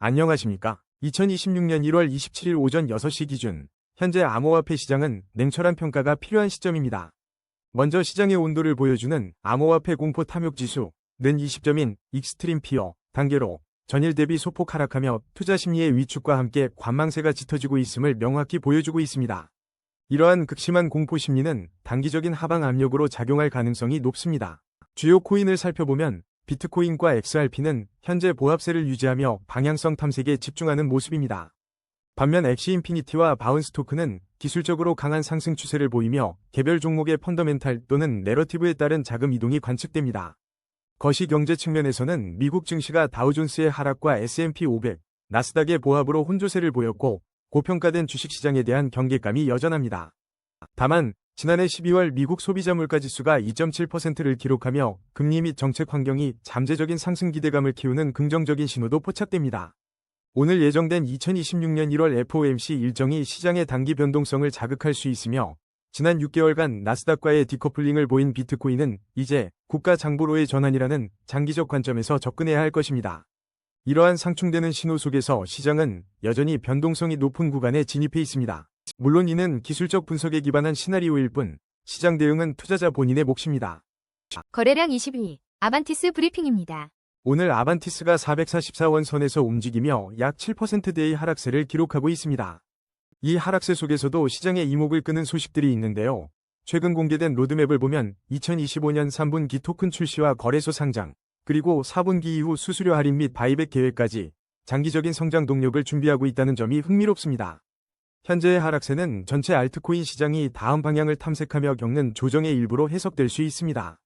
안녕하십니까? 2026년 1월 27일 오전 6시 기준, 현재 암호화폐 시장은 냉철한 평가가 필요한 시점입니다. 먼저 시장의 온도를 보여주는 암호화폐 공포 탐욕 지수는 20점인 익스트림 피어 단계로 전일 대비 소폭 하락하며 투자 심리의 위축과 함께 관망세가 짙어지고 있음을 명확히 보여주고 있습니다. 이러한 극심한 공포 심리는 단기적인 하방 압력으로 작용할 가능성이 높습니다. 주요 코인을 살펴보면 비트코인과 XRP는 현재 보합세를 유지하며 방향성 탐색에 집중하는 모습입니다. 반면 엑시 인피니티와 바운스 토큰은 기술적으로 강한 상승 추세를 보이며 개별 종목의 펀더멘탈 또는 내러티브에 따른 자금 이동이 관측됩니다. 거시 경제 측면에서는 미국 증시가 다우존스의 하락과 S&P 500, 나스닥의 보합으로 혼조세를 보였고 고평가된 주식시장에 대한 경계감이 여전합니다. 다만 지난해 12월 미국 소비자 물가지수가 2.7%를 기록하며 금리 및 정책 환경이 잠재적인 상승 기대감을 키우는 긍정적인 신호도 포착됩니다. 오늘 예정된 2026년 1월 FOMC 일정이 시장의 단기 변동성을 자극할 수 있으며 지난 6개월간 나스닥과의 디커플링을 보인 비트코인은 이제 국가 장부로의 전환이라는 장기적 관점에서 접근해야 할 것입니다. 이러한 상충되는 신호 속에서 시장은 여전히 변동성이 높은 구간에 진입해 있습니다. 물론 이는 기술적 분석에 기반한 시나리오일 뿐 시장 대응은 투자자 본인의 몫입니다. 거래량 22, 아반티스 브리핑입니다. 오늘 아반티스가 444원 선에서 움직이며 약 7%대의 하락세를 기록하고 있습니다. 이 하락세 속에서도 시장의 이목을 끄는 소식들이 있는데요. 최근 공개된 로드맵을 보면 2025년 3분기 토큰 출시와 거래소 상장, 그리고 4분기 이후 수수료 할인 및 바이백 계획까지 장기적인 성장 동력을 준비하고 있다는 점이 흥미롭습니다. 현재의 하락세는 전체 알트코인 시장이 다음 방향을 탐색하며 겪는 조정의 일부로 해석될 수 있습니다.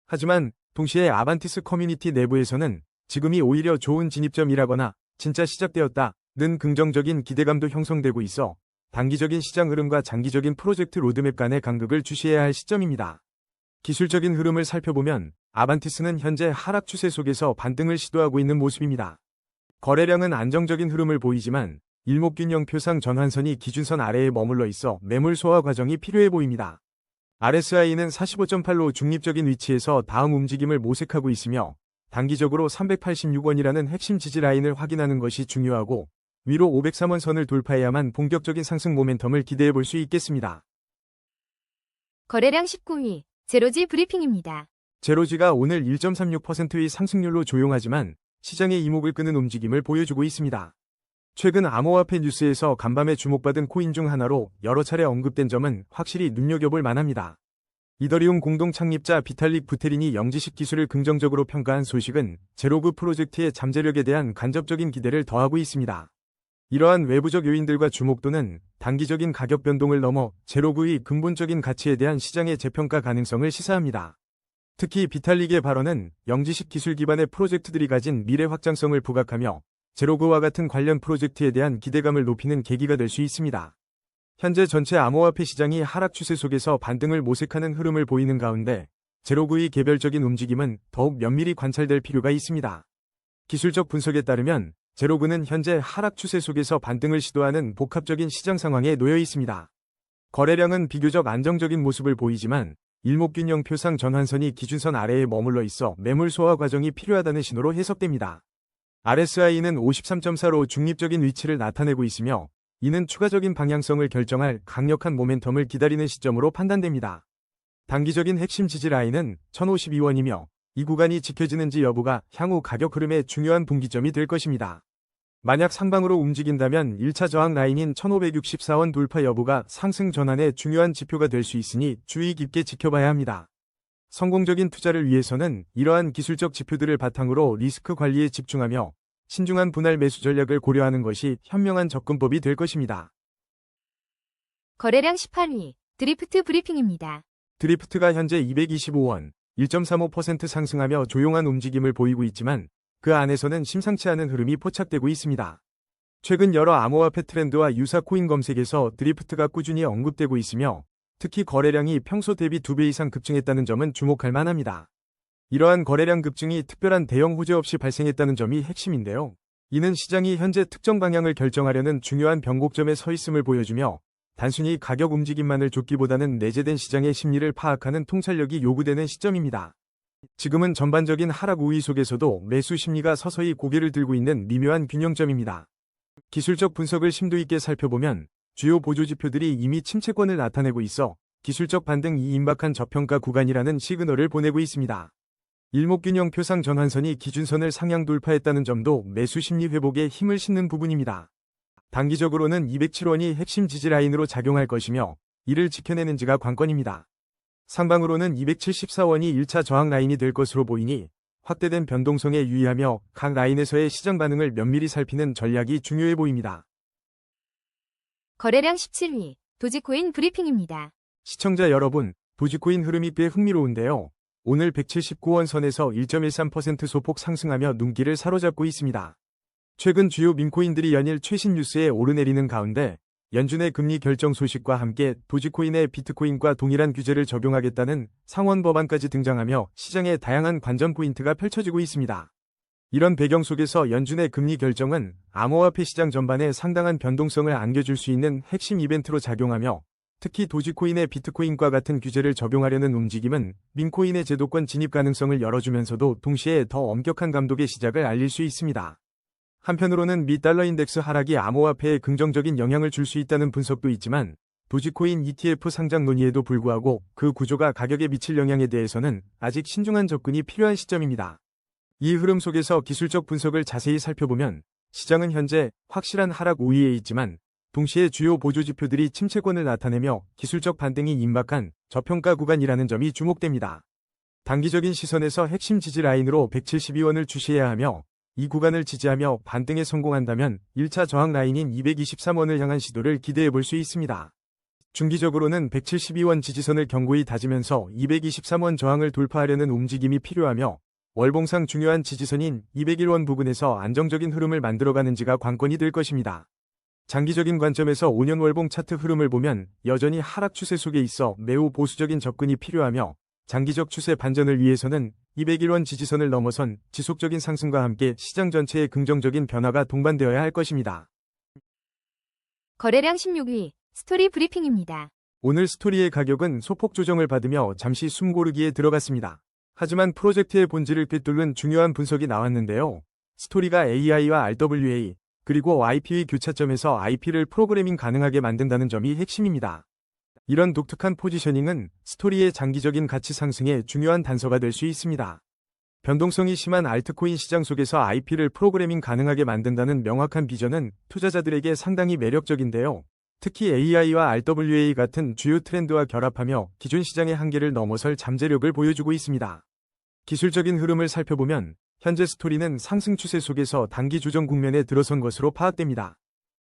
하지만 동시에 아반티스 커뮤니티 내부에서는 지금이 오히려 좋은 진입점이라거나 진짜 시작되었다는 긍정적인 기대감도 형성되고 있어 단기적인 시장 흐름과 장기적인 프로젝트 로드맵 간의 간극을 주시해야 할 시점입니다. 기술적인 흐름을 살펴보면 아반티스는 현재 하락 추세 속에서 반등을 시도하고 있는 모습입니다. 거래량은 안정적인 흐름을 보이지만 일목균형 표상 전환선이 기준선 아래에 머물러 있어 매물 소화 과정이 필요해 보입니다. RSI는 45.8로 중립적인 위치에서 다음 움직임을 모색하고 있으며 단기적으로 386원이라는 핵심 지지 라인을 확인하는 것이 중요하고 위로 503원 선을 돌파해야만 본격적인 상승 모멘텀을 기대해 볼 수 있겠습니다. 거래량 19위, 제로지 브리핑입니다. 제로지가 오늘 1.36%의 상승률로 조용하지만 시장의 이목을 끄는 움직임을 보여주고 있습니다. 최근 암호화폐 뉴스에서 간밤에 주목받은 코인 중 하나로 여러 차례 언급된 점은 확실히 눈여겨볼 만합니다. 이더리움 공동 창립자 비탈릭 부테린이 영지식 기술을 긍정적으로 평가한 소식은 제로그 프로젝트의 잠재력에 대한 간접적인 기대를 더하고 있습니다. 이러한 외부적 요인들과 주목도는 단기적인 가격 변동을 넘어 제로그의 근본적인 가치에 대한 시장의 재평가 가능성을 시사합니다. 특히 비탈릭의 발언은 영지식 기술 기반의 프로젝트들이 가진 미래 확장성을 부각하며 제로그와 같은 관련 프로젝트에 대한 기대감을 높이는 계기가 될 수 있습니다. 현재 전체 암호화폐 시장이 하락 추세 속에서 반등을 모색하는 흐름을 보이는 가운데 제로그의 개별적인 움직임은 더욱 면밀히 관찰될 필요가 있습니다. 기술적 분석에 따르면 제로그는 현재 하락 추세 속에서 반등을 시도하는 복합적인 시장 상황에 놓여 있습니다. 거래량은 비교적 안정적인 모습을 보이지만 일목균형 표상 전환선이 기준선 아래에 머물러 있어 매물 소화 과정이 필요하다는 신호로 해석됩니다. RSI는 53.4로 중립적인 위치를 나타내고 있으며 이는 추가적인 방향성을 결정할 강력한 모멘텀을 기다리는 시점으로 판단됩니다. 단기적인 핵심 지지 라인은 1052원이며 이 구간이 지켜지는지 여부가 향후 가격 흐름의 중요한 분기점이 될 것입니다. 만약 상방으로 움직인다면 1차 저항 라인인 1564원 돌파 여부가 상승 전환의 중요한 지표가 될 수 있으니 주의 깊게 지켜봐야 합니다. 성공적인 투자를 위해서는 이러한 기술적 지표들을 바탕으로 리스크 관리에 집중하며 신중한 분할 매수 전략을 고려하는 것이 현명한 접근법이 될 것입니다. 거래량 18위, 드리프트 브리핑입니다. 드리프트가 현재 225원, 1.35% 상승하며 조용한 움직임을 보이고 있지만 그 안에서는 심상치 않은 흐름이 포착되고 있습니다. 최근 여러 암호화폐 트렌드와 유사 코인 검색에서 드리프트가 꾸준히 언급되고 있으며 특히 거래량이 평소 대비 2배 이상 급증했다는 점은 주목할 만합니다. 이러한 거래량 급증이 특별한 대형 호재 없이 발생했다는 점이 핵심인데요. 이는 시장이 현재 특정 방향을 결정하려는 중요한 변곡점에 서 있음을 보여주며 단순히 가격 움직임만을 좇기보다는 내재된 시장의 심리를 파악하는 통찰력이 요구되는 시점입니다. 지금은 전반적인 하락 우위 속에서도 매수 심리가 서서히 고개를 들고 있는 미묘한 균형점입니다. 기술적 분석을 심도 있게 살펴보면 주요 보조지표들이 이미 침체권을 나타내고 있어 기술적 반등이 임박한 저평가 구간이라는 시그널을 보내고 있습니다. 일목균형 표상 전환선이 기준선을 상향 돌파했다는 점도 매수 심리 회복에 힘을 싣는 부분입니다. 단기적으로는 207원이 핵심 지지 라인으로 작용할 것이며 이를 지켜내는지가 관건입니다. 상방으로는 274원이 1차 저항 라인이 될 것으로 보이니 확대된 변동성에 유의하며 각 라인에서의 시장 반응을 면밀히 살피는 전략이 중요해 보입니다. 거래량 17위, 도지코인 브리핑입니다. 시청자 여러분, 도지코인 흐름이 꽤 흥미로운데요. 오늘 179원 선에서 1.13% 소폭 상승하며 눈길을 사로잡고 있습니다. 최근 주요 민코인들이 연일 최신 뉴스에 오르내리는 가운데 연준의 금리 결정 소식과 함께 도지코인의 비트코인과 동일한 규제를 적용하겠다는 상원 법안까지 등장하며 시장에 다양한 관전 포인트가 펼쳐지고 있습니다. 이런 배경 속에서 연준의 금리 결정은 암호화폐 시장 전반에 상당한 변동성을 안겨줄 수 있는 핵심 이벤트로 작용하며 특히 도지코인의 비트코인과 같은 규제를 적용하려는 움직임은 민코인의 제도권 진입 가능성을 열어주면서도 동시에 더 엄격한 감독의 시작을 알릴 수 있습니다. 한편으로는 미 달러 인덱스 하락이 암호화폐에 긍정적인 영향을 줄 수 있다는 분석도 있지만 도지코인 ETF 상장 논의에도 불구하고 그 구조가 가격에 미칠 영향에 대해서는 아직 신중한 접근이 필요한 시점입니다. 이 흐름 속에서 기술적 분석을 자세히 살펴보면 시장은 현재 확실한 하락 우위에 있지만 동시에 주요 보조지표들이 침체권을 나타내며 기술적 반등이 임박한 저평가 구간이라는 점이 주목됩니다. 단기적인 시선에서 핵심 지지 라인으로 172원을 주시해야 하며 이 구간을 지지하며 반등에 성공한다면 1차 저항 라인인 223원을 향한 시도를 기대해 볼 수 있습니다. 중기적으로는 172원 지지선을 견고히 다지면서 223원 저항을 돌파하려는 움직임이 필요하며 월봉상 중요한 지지선인 201원 부근에서 안정적인 흐름을 만들어가는지가 관건이 될 것입니다. 장기적인 관점에서 5년 월봉 차트 흐름을 보면 여전히 하락 추세 속에 있어 매우 보수적인 접근이 필요하며 장기적 추세 반전을 위해서는 201원 지지선을 넘어선 지속적인 상승과 함께 시장 전체의 긍정적인 변화가 동반되어야 할 것입니다. 거래량 16위, 스토리 브리핑입니다. 오늘 스토리의 가격은 소폭 조정을 받으며 잠시 숨고르기에 들어갔습니다. 하지만 프로젝트의 본질을 꿰뚫는 중요한 분석이 나왔는데요. 스토리가 AI와 RWA, 그리고 IP의 교차점에서 IP를 프로그래밍 가능하게 만든다는 점이 핵심입니다. 이런 독특한 포지셔닝은 스토리의 장기적인 가치 상승에 중요한 단서가 될 수 있습니다. 변동성이 심한 알트코인 시장 속에서 IP를 프로그래밍 가능하게 만든다는 명확한 비전은 투자자들에게 상당히 매력적인데요. 특히 AI와 RWA 같은 주요 트렌드와 결합하며 기존 시장의 한계를 넘어설 잠재력을 보여주고 있습니다. 기술적인 흐름을 살펴보면 현재 스토리는 상승 추세 속에서 단기 조정 국면에 들어선 것으로 파악됩니다.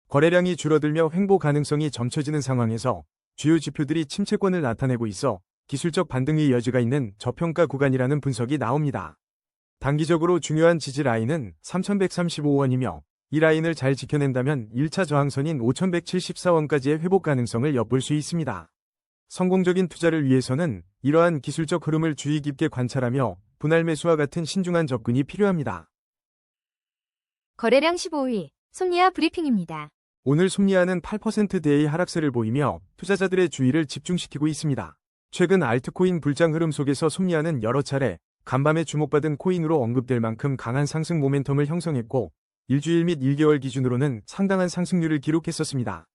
거래량이 줄어들며 횡보 가능성이 점쳐지는 상황에서 주요 지표들이 침체권을 나타내고 있어 기술적 반등의 여지가 있는 저평가 구간이라는 분석이 나옵니다. 단기적으로 중요한 지지 라인은 3,135원이며 이 라인을 잘 지켜낸다면 1차 저항선인 5,174원까지의 회복 가능성을 엿볼 수 있습니다. 성공적인 투자를 위해서는 이러한 기술적 흐름을 주의 깊게 관찰하며 분할 매수와 같은 신중한 접근이 필요합니다. 거래량 15위, 솜니아 브리핑입니다. 오늘 솜니아는 8%대의 하락세를 보이며 투자자들의 주의를 집중시키고 있습니다. 최근 알트코인 불장 흐름 속에서 솜니아는 여러 차례 간밤에 주목받은 코인으로 언급될 만큼 강한 상승 모멘텀을 형성했고 일주일 및 1개월 기준으로는 상당한 상승률을 기록했었습니다.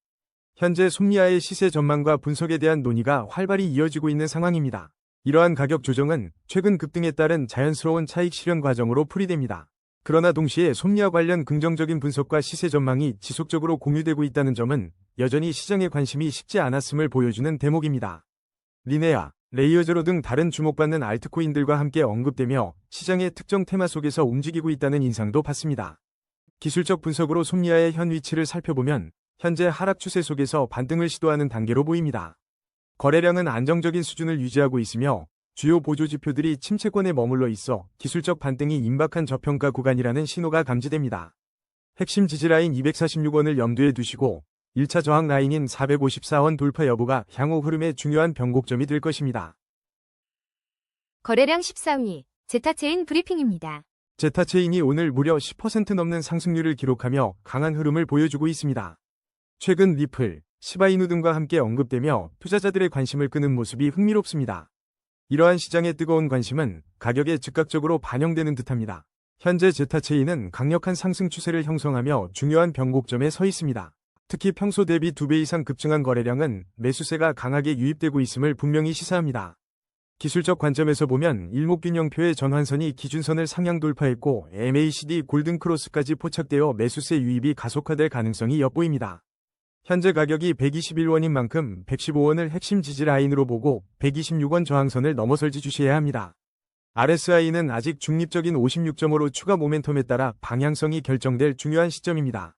현재 솜니아의 시세 전망과 분석에 대한 논의가 활발히 이어지고 있는 상황입니다. 이러한 가격 조정은 최근 급등에 따른 자연스러운 차익 실현 과정으로 풀이됩니다. 그러나 동시에 솜니아 관련 긍정적인 분석과 시세 전망이 지속적으로 공유되고 있다는 점은 여전히 시장의 관심이 식지 않았음을 보여주는 대목입니다. 리네아, 레이어제로 등 다른 주목받는 알트코인들과 함께 언급되며 시장의 특정 테마 속에서 움직이고 있다는 인상도 받습니다. 기술적 분석으로 솜니아의 현 위치를 살펴보면 현재 하락 추세 속에서 반등을 시도하는 단계로 보입니다. 거래량은 안정적인 수준을 유지하고 있으며 주요 보조지표들이 침체권에 머물러 있어 기술적 반등이 임박한 저평가 구간이라는 신호가 감지됩니다. 핵심 지지라인 246원을 염두에 두시고 1차 저항 라인인 454원 돌파 여부가 향후 흐름의 중요한 변곡점이 될 것입니다. 거래량 14위, 제타체인 브리핑입니다. 제타체인이 오늘 무려 10% 넘는 상승률을 기록하며 강한 흐름을 보여주고 있습니다. 최근 리플, 시바이누 등과 함께 언급되며 투자자들의 관심을 끄는 모습이 흥미롭습니다. 이러한 시장의 뜨거운 관심은 가격에 즉각적으로 반영되는 듯합니다. 현재 제타체인은 강력한 상승 추세를 형성하며 중요한 변곡점에 서 있습니다. 특히 평소 대비 2배 이상 급증한 거래량은 매수세가 강하게 유입되고 있음을 분명히 시사합니다. 기술적 관점에서 보면 일목균형표의 전환선이 기준선을 상향 돌파했고 MACD 골든크로스까지 포착되어 매수세 유입이 가속화될 가능성이 엿보입니다. 현재 가격이 121원인 만큼 115원을 핵심 지지 라인으로 보고 126원 저항선을 넘어설지 주시해야 합니다. RSI는 아직 중립적인 56.5로 추가 모멘텀에 따라 방향성이 결정될 중요한 시점입니다.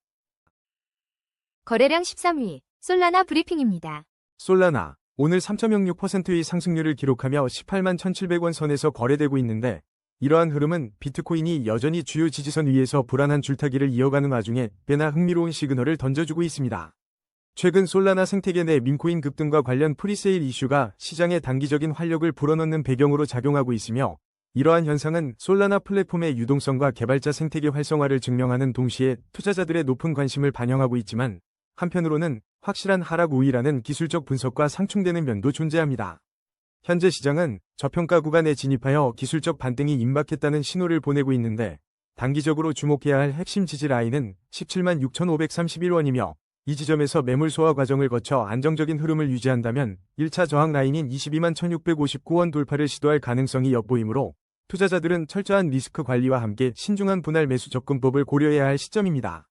거래량 13위, 솔라나 브리핑입니다. 솔라나, 오늘 3.06%의 상승률을 기록하며 18만 1,700원 선에서 거래되고 있는데 이러한 흐름은 비트코인이 여전히 주요 지지선 위에서 불안한 줄타기를 이어가는 와중에 꽤나 흥미로운 시그널을 던져주고 있습니다. 최근 솔라나 생태계 내 민코인 급등과 관련 프리세일 이슈가 시장에 단기적인 활력을 불어넣는 배경으로 작용하고 있으며 이러한 현상은 솔라나 플랫폼의 유동성과 개발자 생태계 활성화를 증명하는 동시에 투자자들의 높은 관심을 반영하고 있지만 한편으로는 확실한 하락 우위라는 기술적 분석과 상충되는 면도 존재합니다. 현재 시장은 저평가 구간에 진입하여 기술적 반등이 임박했다는 신호를 보내고 있는데 단기적으로 주목해야 할 핵심 지지 라인은 17만 6,531원이며 이 지점에서 매물 소화 과정을 거쳐 안정적인 흐름을 유지한다면 1차 저항 라인인 22만 1,659원 돌파를 시도할 가능성이 엿보이므로 투자자들은 철저한 리스크 관리와 함께 신중한 분할 매수 접근법을 고려해야 할 시점입니다.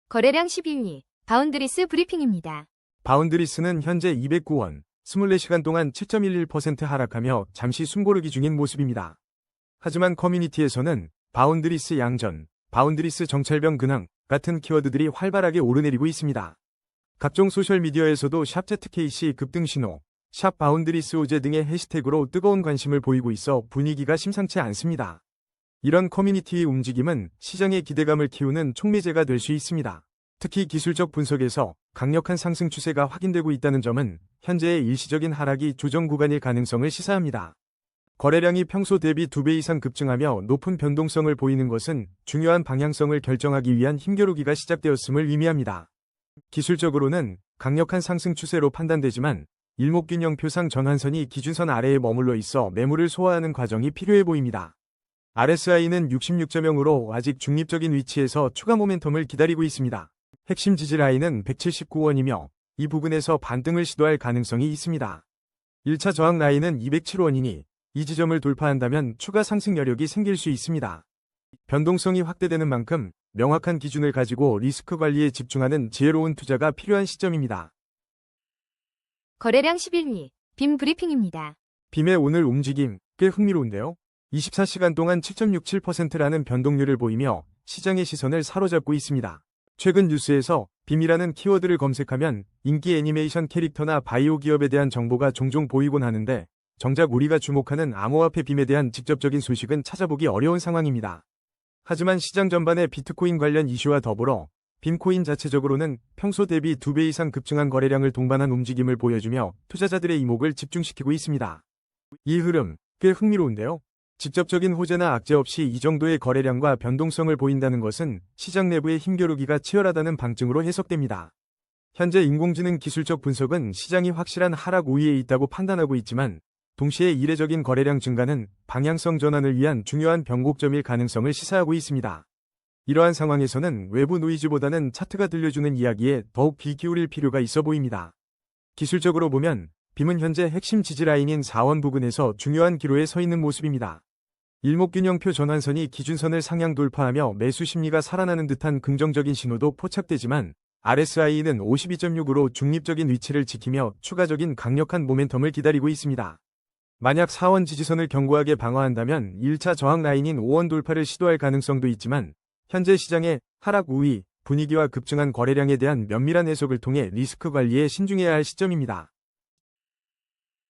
거래량 12위, 바운드리스 브리핑입니다. 바운드리스는 현재 209원, 24시간 동안 7.11% 하락하며 잠시 숨고르기 중인 모습입니다. 하지만 커뮤니티에서는 바운드리스 양전, 바운드리스 정찰병 근황 같은 키워드들이 활발하게 오르내리고 있습니다. 각종 소셜미디어에서도 샵ZKC 급등 신호, 샵 바운드리스 호재 등의 해시태그로 뜨거운 관심을 보이고 있어 분위기가 심상치 않습니다. 이런 커뮤니티의 움직임은 시장의 기대감을 키우는 촉매제가 될 수 있습니다. 특히 기술적 분석에서 강력한 상승 추세가 확인되고 있다는 점은 현재의 일시적인 하락이 조정 구간일 가능성을 시사합니다. 거래량이 평소 대비 2배 이상 급증하며 높은 변동성을 보이는 것은 중요한 방향성을 결정하기 위한 힘겨루기가 시작되었음을 의미합니다. 기술적으로는 강력한 상승 추세로 판단되지만 일목균형표상 전환선이 기준선 아래에 머물러 있어 매물을 소화하는 과정이 필요해 보입니다. RSI는 66.0으로 아직 중립적인 위치에서 추가 모멘텀을 기다리고 있습니다. 핵심 지지 라인은 179원이며 이 부근에서 반등을 시도할 가능성이 있습니다. 1차 저항 라인은 207원이니 이 지점을 돌파한다면 추가 상승 여력이 생길 수 있습니다. 변동성이 확대되는 만큼 명확한 기준을 가지고 리스크 관리에 집중하는 지혜로운 투자가 필요한 시점입니다. 거래량 11위, 빔 브리핑입니다. 빔의 오늘 움직임 꽤 흥미로운데요. 24시간 동안 7.67%라는 변동률을 보이며 시장의 시선을 사로잡고 있습니다. 최근 뉴스에서 빔이라는 키워드를 검색하면 인기 애니메이션 캐릭터나 바이오 기업에 대한 정보가 종종 보이곤 하는데 정작 우리가 주목하는 암호화폐 빔에 대한 직접적인 소식은 찾아보기 어려운 상황입니다. 하지만 시장 전반의 비트코인 관련 이슈와 더불어 빔코인 자체적으로는 평소 대비 2배 이상 급증한 거래량을 동반한 움직임을 보여주며 투자자들의 이목을 집중시키고 있습니다. 이 흐름 꽤 흥미로운데요. 직접적인 호재나 악재 없이 이 정도의 거래량과 변동성을 보인다는 것은 시장 내부의 힘겨루기가 치열하다는 방증으로 해석됩니다. 현재 인공지능 기술적 분석은 시장이 확실한 하락 우위에 있다고 판단하고 있지만 동시에 이례적인 거래량 증가는 방향성 전환을 위한 중요한 변곡점일 가능성을 시사하고 있습니다. 이러한 상황에서는 외부 노이즈보다는 차트가 들려주는 이야기에 더욱 귀 기울일 필요가 있어 보입니다. 기술적으로 보면 빔은 현재 핵심 지지 라인인 4원 부근에서 중요한 기로에 서 있는 모습입니다. 일목균형표 전환선이 기준선을 상향 돌파하며 매수 심리가 살아나는 듯한 긍정적인 신호도 포착되지만 RSI는 52.6으로 중립적인 위치를 지키며 추가적인 강력한 모멘텀을 기다리고 있습니다. 만약 4원 지지선을 견고하게 방어한다면 1차 저항 라인인 5원 돌파를 시도할 가능성도 있지만 현재 시장의 하락 우위, 분위기와 급증한 거래량에 대한 면밀한 해석을 통해 리스크 관리에 신중해야 할 시점입니다.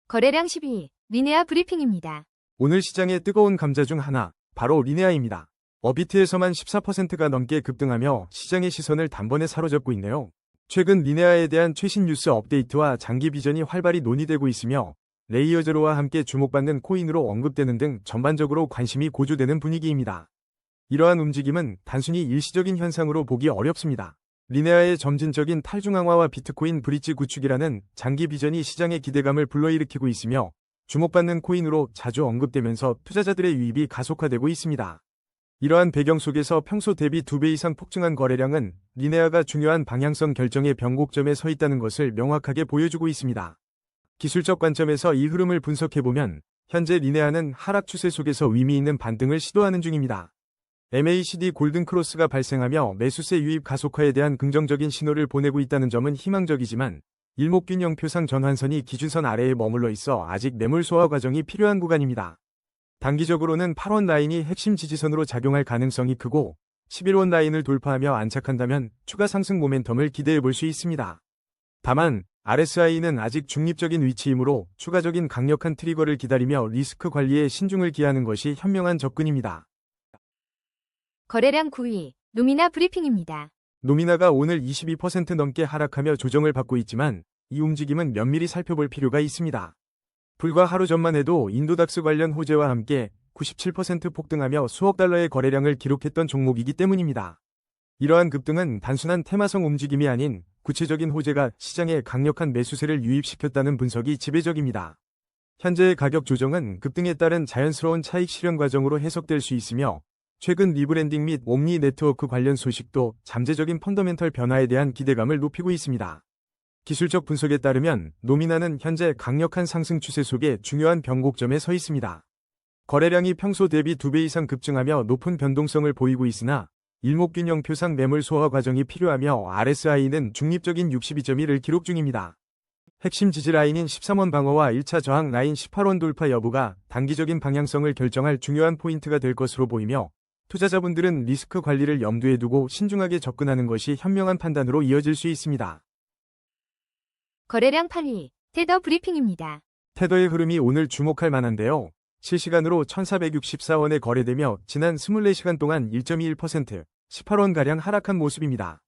거래량 12위, 리네아 브리핑입니다. 오늘 시장의 뜨거운 감자 중 하나, 바로 리네아입니다. 어비트에서만 14%가 넘게 급등하며 시장의 시선을 단번에 사로잡고 있네요. 최근 리네아에 대한 최신 뉴스 업데이트와 장기 비전이 활발히 논의되고 있으며 레이어 제로와 함께 주목받는 코인으로 언급되는 등 전반적으로 관심이 고조되는 분위기입니다. 이러한 움직임은 단순히 일시적인 현상으로 보기 어렵습니다. 리네아의 점진적인 탈중앙화와 비트코인 브릿지 구축이라는 장기 비전이 시장의 기대감을 불러일으키고 있으며 주목받는 코인으로 자주 언급되면서 투자자들의 유입이 가속화되고 있습니다. 이러한 배경 속에서 평소 대비 2배 이상 폭증한 거래량은 리네아가 중요한 방향성 결정의 변곡점에 서 있다는 것을 명확하게 보여주고 있습니다. 기술적 관점에서 이 흐름을 분석해보면 현재 리네아는 하락 추세 속에서 의미 있는 반등을 시도하는 중입니다. MACD 골든 크로스가 발생하며 매수세 유입 가속화에 대한 긍정적인 신호를 보내고 있다는 점은 희망적이지만 일목균형 표상 전환선이 기준선 아래에 머물러 있어 아직 매물 소화 과정이 필요한 구간입니다. 단기적으로는 8원 라인이 핵심 지지선으로 작용할 가능성이 크고 11원 라인을 돌파하며 안착한다면 추가 상승 모멘텀을 기대해 볼 수 있습니다. 다만 RSI는 아직 중립적인 위치이므로 추가적인 강력한 트리거를 기다리며 리스크 관리에 신중을 기하는 것이 현명한 접근입니다. 거래량 9위, 노미나 브리핑입니다. 노미나가 오늘 22% 넘게 하락하며 조정을 받고 있지만 이 움직임은 면밀히 살펴볼 필요가 있습니다. 불과 하루 전만 해도 인도닥스 관련 호재와 함께 97% 폭등하며 수억 달러의 거래량을 기록했던 종목이기 때문입니다. 이러한 급등은 단순한 테마성 움직임이 아닌 구체적인 호재가 시장에 강력한 매수세를 유입시켰다는 분석이 지배적입니다. 현재의 가격 조정은 급등에 따른 자연스러운 차익 실현 과정으로 해석될 수 있으며 최근 리브랜딩 및 옴니 네트워크 관련 소식도 잠재적인 펀더멘털 변화에 대한 기대감을 높이고 있습니다. 기술적 분석에 따르면 노미나는 현재 강력한 상승 추세 속에 중요한 변곡점에 서 있습니다. 거래량이 평소 대비 2배 이상 급증하며 높은 변동성을 보이고 있으나 일목균형 표상 매물 소화 과정이 필요하며 RSI는 중립적인 62.1을 기록 중입니다. 핵심 지지 라인인 13원 방어와 1차 저항 라인 18원 돌파 여부가 단기적인 방향성을 결정할 중요한 포인트가 될 것으로 보이며 투자자분들은 리스크 관리를 염두에 두고 신중하게 접근하는 것이 현명한 판단으로 이어질 수 있습니다. 거래량 8위, 테더 브리핑입니다. 테더의 흐름이 오늘 주목할 만한데요. 실시간으로 1464원에 거래되며 지난 24시간 동안 1.21%, 18원가량 하락한 모습입니다.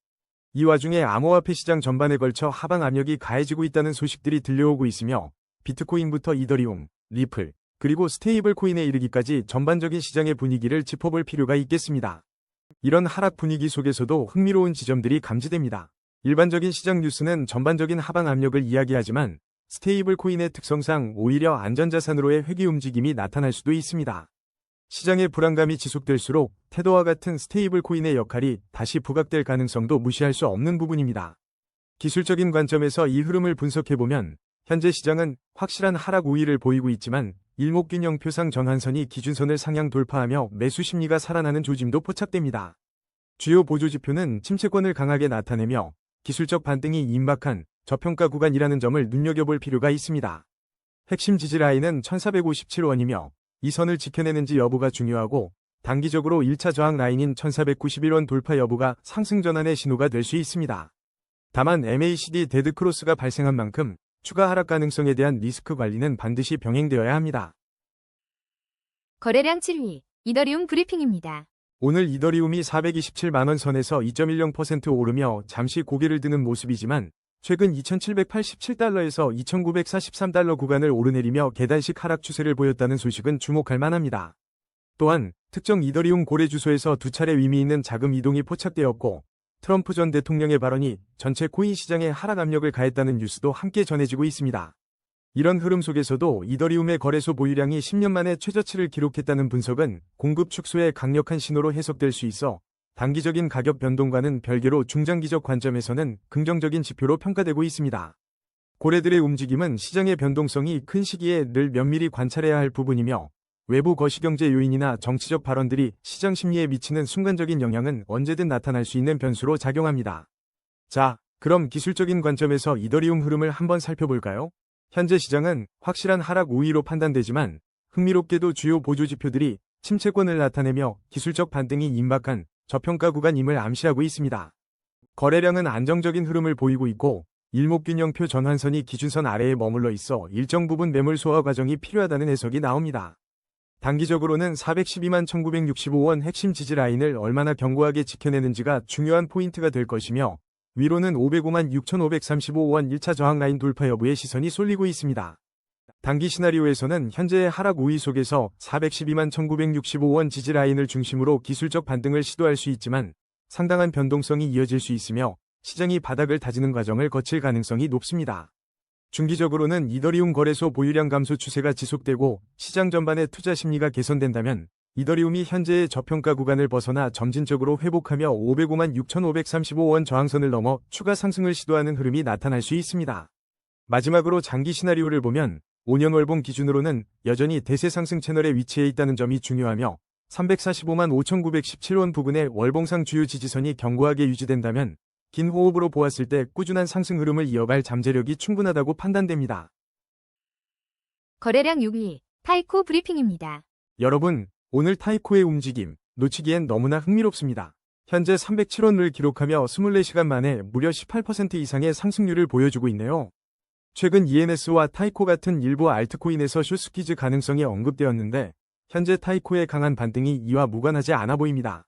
이 와중에 암호화폐 시장 전반에 걸쳐 하방 압력이 가해지고 있다는 소식들이 들려오고 있으며 비트코인부터 이더리움, 리플, 그리고 스테이블 코인에 이르기까지 전반적인 시장의 분위기를 짚어볼 필요가 있겠습니다. 이런 하락 분위기 속에서도 흥미로운 지점들이 감지됩니다. 일반적인 시장 뉴스는 전반적인 하방 압력을 이야기하지만 스테이블 코인의 특성상 오히려 안전자산으로의 회귀 움직임이 나타날 수도 있습니다. 시장의 불안감이 지속될수록 테더와 같은 스테이블 코인의 역할이 다시 부각될 가능성도 무시할 수 없는 부분입니다. 기술적인 관점에서 이 흐름을 분석해보면 현재 시장은 확실한 하락 우위를 보이고 있지만 일목균형 표상 전환선이 기준선을 상향 돌파하며 매수 심리가 살아나는 조짐도 포착됩니다. 주요 보조지표는 침체권을 강하게 나타내며 기술적 반등이 임박한 저평가 구간이라는 점을 눈여겨볼 필요가 있습니다. 핵심 지지 라인은 1457원이며 이 선을 지켜내는지 여부가 중요하고 단기적으로 1차 저항 라인인 1491원 돌파 여부가 상승 전환의 신호가 될 수 있습니다. 다만 MACD 데드크로스가 발생한 만큼 추가 하락 가능성에 대한 리스크 관리는 반드시 병행되어야 합니다. 거래량 7위, 이더리움 브리핑입니다. 오늘 이더리움이 427만원 선에서 2.10% 오르며 잠시 고개를 드는 모습이지만 최근 2787달러에서 2943달러 구간을 오르내리며 계단식 하락 추세를 보였다는 소식은 주목할 만합니다. 또한 특정 이더리움 거래 주소에서 두 차례 의미 있는 자금 이동이 포착되었고 트럼프 전 대통령의 발언이 전체 코인 시장에 하락 압력을 가했다는 뉴스도 함께 전해지고 있습니다. 이런 흐름 속에서도 이더리움의 거래소 보유량이 10년 만에 최저치를 기록했다는 분석은 공급 축소의 강력한 신호로 해석될 수 있어 단기적인 가격 변동과는 별개로 중장기적 관점에서는 긍정적인 지표로 평가되고 있습니다. 고래들의 움직임은 시장의 변동성이 큰 시기에 늘 면밀히 관찰해야 할 부분이며 외부 거시경제 요인이나 정치적 발언들이 시장 심리에 미치는 순간적인 영향은 언제든 나타날 수 있는 변수로 작용합니다. 자, 그럼 기술적인 관점에서 이더리움 흐름을 한번 살펴볼까요? 현재 시장은 확실한 하락 우위로 판단되지만 흥미롭게도 주요 보조지표들이 침체권을 나타내며 기술적 반등이 임박한 저평가 구간임을 암시하고 있습니다. 거래량은 안정적인 흐름을 보이고 있고 일목균형표 전환선이 기준선 아래에 머물러 있어 일정 부분 매물 소화 과정이 필요하다는 해석이 나옵니다. 단기적으로는 412만 1965원 핵심 지지 라인을 얼마나 견고하게 지켜내는지가 중요한 포인트가 될 것이며 위로는 505만 6535원 1차 저항 라인 돌파 여부에 시선이 쏠리고 있습니다. 단기 시나리오에서는 현재의 하락 우위 속에서 412만 1965원 지지 라인을 중심으로 기술적 반등을 시도할 수 있지만 상당한 변동성이 이어질 수 있으며 시장이 바닥을 다지는 과정을 거칠 가능성이 높습니다. 중기적으로는 이더리움 거래소 보유량 감소 추세가 지속되고 시장 전반의 투자 심리가 개선된다면 이더리움이 현재의 저평가 구간을 벗어나 점진적으로 회복하며 505만 6,535원 저항선을 넘어 추가 상승을 시도하는 흐름이 나타날 수 있습니다. 마지막으로 장기 시나리오를 보면 5년 월봉 기준으로는 여전히 대세 상승 채널에 위치해 있다는 점이 중요하며 345만 5,917원 부근의 월봉상 주요 지지선이 견고하게 유지된다면 긴 호흡으로 보았을 때 꾸준한 상승 흐름을 이어갈 잠재력이 충분하다고 판단됩니다. 거래량 6위, 타이코 브리핑입니다. 여러분, 오늘 타이코의 움직임 놓치기엔 너무나 흥미롭습니다. 현재 307원을 기록하며 24시간 만에 무려 18% 이상의 상승률을 보여주고 있네요. 최근 ENS와 타이코 같은 일부 알트코인에서 숏스퀴즈 가능성이 언급되었는데 현재 타이코의 강한 반등이 이와 무관하지 않아 보입니다.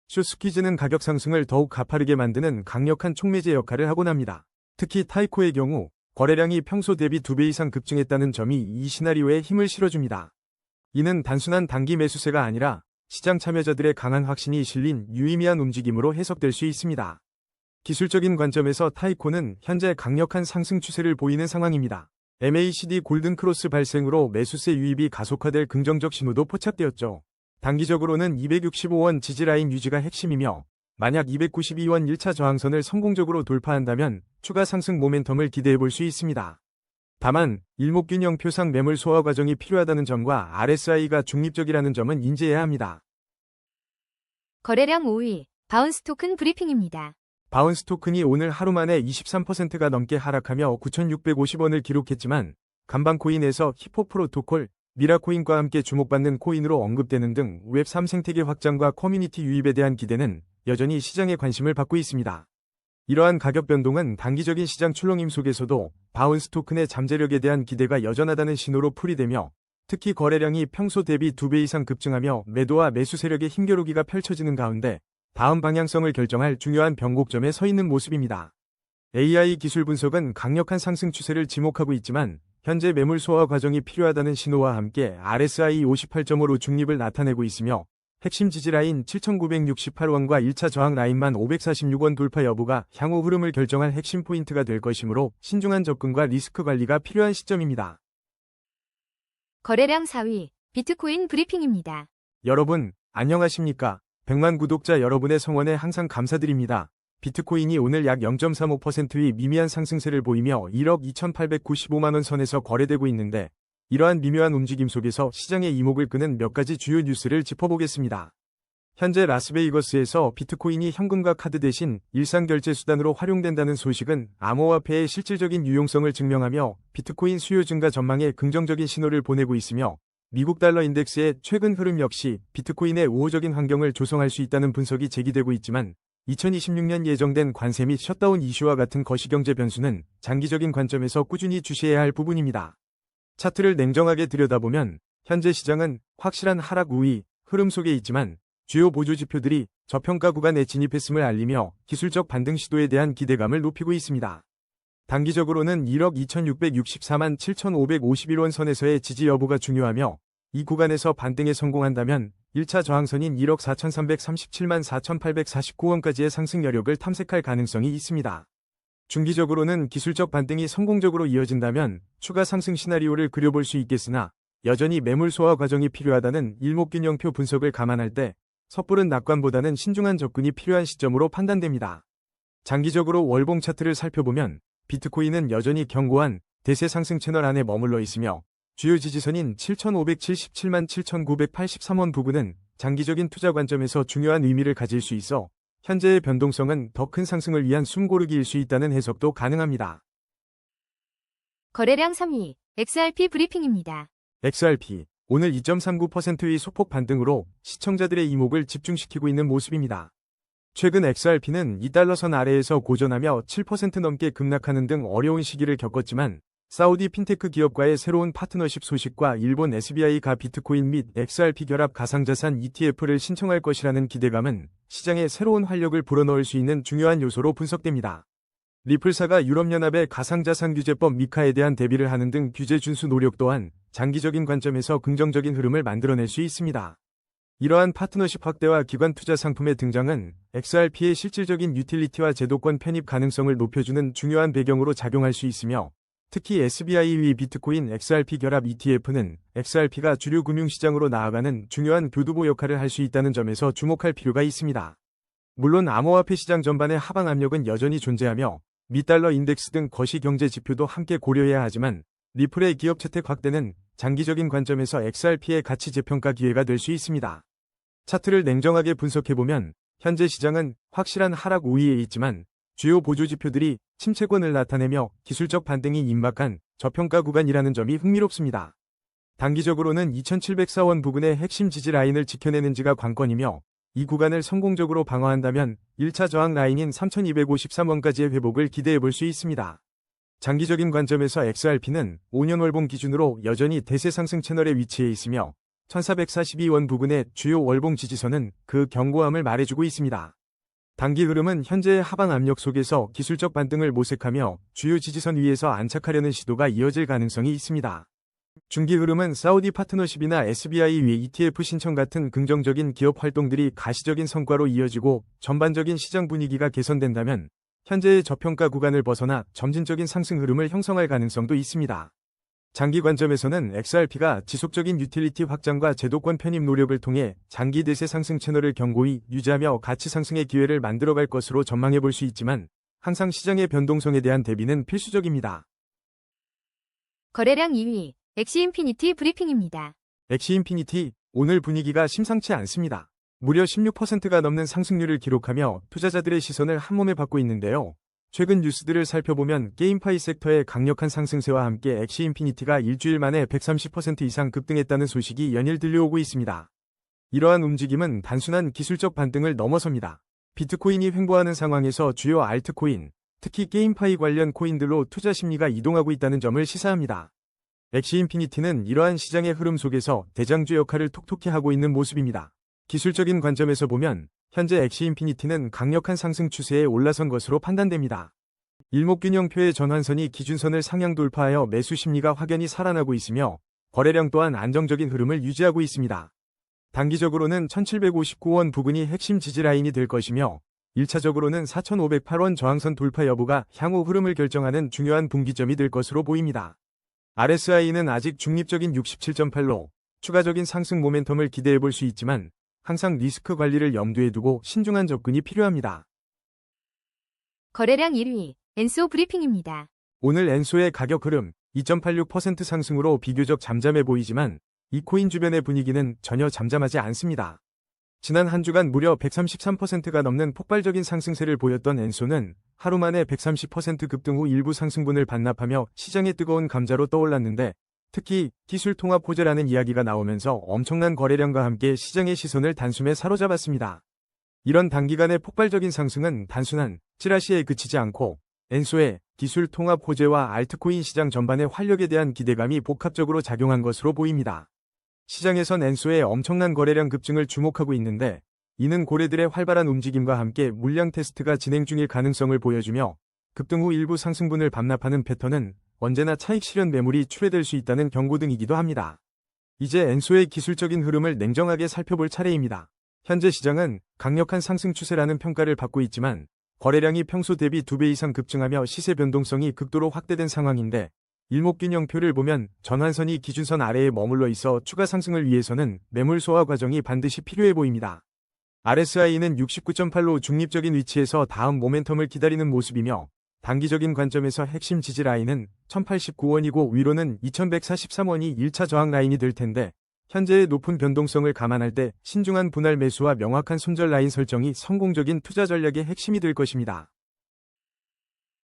숏스퀴즈는 가격 상승을 더욱 가파르게 만드는 강력한 촉매제 역할을 하곤 합니다. 특히 타이코의 경우 거래량이 평소 대비 2배 이상 급증했다는 점이 이 시나리오에 힘을 실어줍니다. 이는 단순한 단기 매수세가 아니라 시장 참여자들의 강한 확신이 실린 유의미한 움직임으로 해석될 수 있습니다. 기술적인 관점에서 타이코는 현재 강력한 상승 추세를 보이는 상황입니다. MACD 골든크로스 발생으로 매수세 유입이 가속화될 긍정적 신호도 포착되었죠. 단기적으로는 265원 지지라인 유지가 핵심이며 만약 292원 1차 저항선을 성공적으로 돌파한다면 추가 상승 모멘텀을 기대해볼 수 있습니다. 다만 일목균형표상 매물 소화 과정이 필요하다는 점과 RSI가 중립적이라는 점은 인지해야 합니다. 거래량 5위, 바운스 토큰 브리핑입니다. 바운스 토큰이 오늘 하루 만에 23%가 넘게 하락하며 9,650원을 기록했지만 간방코인에서 힙합 프로토콜, 미라코인과 함께 주목받는 코인으로 언급되는 등 웹3 생태계 확장과 커뮤니티 유입에 대한 기대는 여전히 시장의 관심을 받고 있습니다. 이러한 가격 변동은 단기적인 시장 출렁임 속에서도 바운스 토큰의 잠재력에 대한 기대가 여전하다는 신호로 풀이되며 특히 거래량이 평소 대비 2배 이상 급증하며 매도와 매수 세력의 힘겨루기가 펼쳐지는 가운데 다음 방향성을 결정할 중요한 변곡점에 서 있는 모습입니다. AI 기술 분석은 강력한 상승 추세를 지목하고 있지만 현재 매물 소화 과정이 필요하다는 신호와 함께 RSI 58.5로 중립을 나타내고 있으며 핵심 지지라인 7,968원과 1차 저항 라인만 546원 돌파 여부가 향후 흐름을 결정할 핵심 포인트가 될 것이므로 신중한 접근과 리스크 관리가 필요한 시점입니다. 거래량 4위, 비트코인 브리핑입니다. 여러분, 안녕하십니까? 100만 구독자 여러분의 성원에 항상 감사드립니다. 비트코인이 오늘 약 0.35%의 미미한 상승세를 보이며 1억 2,895만원 선에서 거래되고 있는데 이러한 미묘한 움직임 속에서 시장의 이목을 끄는 몇 가지 주요 뉴스를 짚어보겠습니다. 현재 라스베이거스에서 비트코인이 현금과 카드 대신 일상 결제 수단으로 활용된다는 소식은 암호화폐의 실질적인 유용성을 증명하며 비트코인 수요 증가 전망에 긍정적인 신호를 보내고 있으며 미국 달러 인덱스의 최근 흐름 역시 비트코인의 우호적인 환경을 조성할 수 있다는 분석이 제기되고 있지만 2026년 예정된 관세 및 셧다운 이슈와 같은 거시경제 변수는 장기적인 관점에서 꾸준히 주시해야 할 부분입니다. 차트를 냉정하게 들여다보면 현재 시장은 확실한 하락 우위 흐름 속에 있지만 주요 보조 지표들이 저평가 구간에 진입했음을 알리며 기술적 반등 시도에 대한 기대감을 높이고 있습니다. 단기적으로는 1억 2,664만 7,551원 선에서의 지지 여부가 중요하며 이 구간에서 반등에 성공한다면 1차 저항선인 1억 4,337만 4,849원까지의 상승 여력을 탐색할 가능성이 있습니다. 중기적으로는 기술적 반등이 성공적으로 이어진다면 추가 상승 시나리오를 그려볼 수 있겠으나 여전히 매물 소화 과정이 필요하다는 일목균형표 분석을 감안할 때 섣부른 낙관보다는 신중한 접근이 필요한 시점으로 판단됩니다. 장기적으로 월봉 차트를 살펴보면 비트코인은 여전히 견고한 대세 상승 채널 안에 머물러 있으며 주요 지지선인 7,577만 7,983원 부근은 장기적인 투자 관점에서 중요한 의미를 가질 수 있어 현재의 변동성은 더 큰 상승을 위한 숨고르기일 수 있다는 해석도 가능합니다. 거래량 3위, XRP 브리핑입니다. XRP, 오늘 2.39%의 소폭 반등으로 시청자들의 이목을 집중시키고 있는 모습입니다. 최근 XRP는 2달러선 아래에서 고전하며 7% 넘게 급락하는 등 어려운 시기를 겪었지만 사우디 핀테크 기업과의 새로운 파트너십 소식과 일본 SBI가 비트코인 및 XRP 결합 가상자산 ETF를 신청할 것이라는 기대감은 시장에 새로운 활력을 불어넣을 수 있는 중요한 요소로 분석됩니다. 리플사가 유럽연합의 가상자산 규제법 미카에 대한 대비를 하는 등 규제 준수 노력 또한 장기적인 관점에서 긍정적인 흐름을 만들어낼 수 있습니다. 이러한 파트너십 확대와 기관 투자 상품의 등장은 XRP의 실질적인 유틸리티와 제도권 편입 가능성을 높여주는 중요한 배경으로 작용할 수 있으며 특히 SBI 위 비트코인 XRP 결합 ETF는 XRP가 주류 금융시장으로 나아가는 중요한 교두보 역할을 할 수 있다는 점에서 주목할 필요가 있습니다. 물론 암호화폐 시장 전반의 하방 압력은 여전히 존재하며 미달러 인덱스 등 거시 경제 지표도 함께 고려해야 하지만 리플의 기업 채택 확대는 장기적인 관점에서 XRP의 가치 재평가 기회가 될 수 있습니다. 차트를 냉정하게 분석해보면 현재 시장은 확실한 하락 우위에 있지만 주요 보조 지표들이 침체권을 나타내며 기술적 반등이 임박한 저평가 구간이라는 점이 흥미롭습니다. 단기적으로는 2704원 부근의 핵심 지지 라인을 지켜내는지가 관건이며 이 구간을 성공적으로 방어한다면 1차 저항 라인인 3253원까지의 회복을 기대해볼 수 있습니다. 장기적인 관점에서 XRP는 5년 월봉 기준으로 여전히 대세 상승 채널에 위치해 있으며 1442원 부근의 주요 월봉 지지선은 그 견고함을 말해주고 있습니다. 단기 흐름은 현재의 하방 압력 속에서 기술적 반등을 모색하며 주요 지지선 위에서 안착하려는 시도가 이어질 가능성이 있습니다. 중기 흐름은 사우디 파트너십이나 SBI 위 ETF 신청 같은 긍정적인 기업 활동들이 가시적인 성과로 이어지고 전반적인 시장 분위기가 개선된다면 현재의 저평가 구간을 벗어나 점진적인 상승 흐름을 형성할 가능성도 있습니다. 장기 관점에서는 XRP가 지속적인 유틸리티 확장과 제도권 편입 노력을 통해 장기 대세 상승 채널을 견고히 유지하며 가치 상승의 기회를 만들어갈 것으로 전망해 볼 수 있지만 항상 시장의 변동성에 대한 대비는 필수적입니다. 거래량 2위, 엑시인피니티 브리핑입니다. 엑시인피니티, 오늘 분위기가 심상치 않습니다. 무려 16%가 넘는 상승률을 기록하며 투자자들의 시선을 한몸에 받고 있는데요. 최근 뉴스들을 살펴보면 게임파이 섹터의 강력한 상승세와 함께 엑시인피니티가 일주일 만에 130% 이상 급등했다는 소식이 연일 들려오고 있습니다. 이러한 움직임은 단순한 기술적 반등을 넘어섭니다. 비트코인이 횡보하는 상황에서 주요 알트코인, 특히 게임파이 관련 코인들로 투자 심리가 이동하고 있다는 점을 시사합니다. 엑시인피니티는 이러한 시장의 흐름 속에서 대장주 역할을 톡톡히 하고 있는 모습입니다. 기술적인 관점에서 보면 현재 엑시인피니티는 강력한 상승 추세에 올라선 것으로 판단됩니다. 일목균형표의 전환선이 기준선을 상향 돌파하여 매수 심리가 확연히 살아나고 있으며 거래량 또한 안정적인 흐름을 유지하고 있습니다. 단기적으로는 1759원 부근이 핵심 지지 라인이 될 것이며 1차적으로는 4508원 저항선 돌파 여부가 향후 흐름을 결정하는 중요한 분기점이 될 것으로 보입니다. RSI는 아직 중립적인 67.8로 추가적인 상승 모멘텀을 기대해 볼 수 있지만 항상 리스크 관리를 염두에 두고 신중한 접근이 필요합니다. 거래량 1위, 엔소 브리핑입니다. 오늘 엔소의 가격 흐름 2.86% 상승으로 비교적 잠잠해 보이지만 이 코인 주변의 분위기는 전혀 잠잠하지 않습니다. 지난 한 주간 무려 133%가 넘는 폭발적인 상승세를 보였던 엔소는 하루 만에 130% 급등 후 일부 상승분을 반납하며 시장의 뜨거운 감자로 떠올랐는데 특히 기술 통합 호재라는 이야기가 나오면서 엄청난 거래량과 함께 시장의 시선을 단숨에 사로잡았습니다. 이런 단기간의 폭발적인 상승은 단순한 찌라시에 그치지 않고 엔소의 기술 통합 호재와 알트코인 시장 전반의 활력에 대한 기대감이 복합적으로 작용한 것으로 보입니다. 시장에선 엔소의 엄청난 거래량 급증을 주목하고 있는데 이는 고래들의 활발한 움직임과 함께 물량 테스트가 진행 중일 가능성을 보여주며 급등 후 일부 상승분을 반납하는 패턴은 언제나 차익 실현 매물이 출회될 수 있다는 경고등이기도 합니다. 이제 엔소의 기술적인 흐름을 냉정하게 살펴볼 차례입니다. 현재 시장은 강력한 상승 추세라는 평가를 받고 있지만 거래량이 평소 대비 2배 이상 급증하며 시세 변동성이 극도로 확대된 상황인데 일목균형표를 보면 전환선이 기준선 아래에 머물러 있어 추가 상승을 위해서는 매물 소화 과정이 반드시 필요해 보입니다. RSI는 69.8로 중립적인 위치에서 다음 모멘텀을 기다리는 모습이며 단기적인 관점에서 핵심 지지 라인은 1089원이고 위로는 2143원이 1차 저항 라인이 될 텐데 현재의 높은 변동성을 감안할 때 신중한 분할 매수와 명확한 손절 라인 설정이 성공적인 투자 전략의 핵심이 될 것입니다.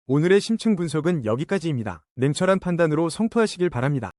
오늘의 심층 분석은 여기까지입니다. 냉철한 판단으로 성토하시길 바랍니다.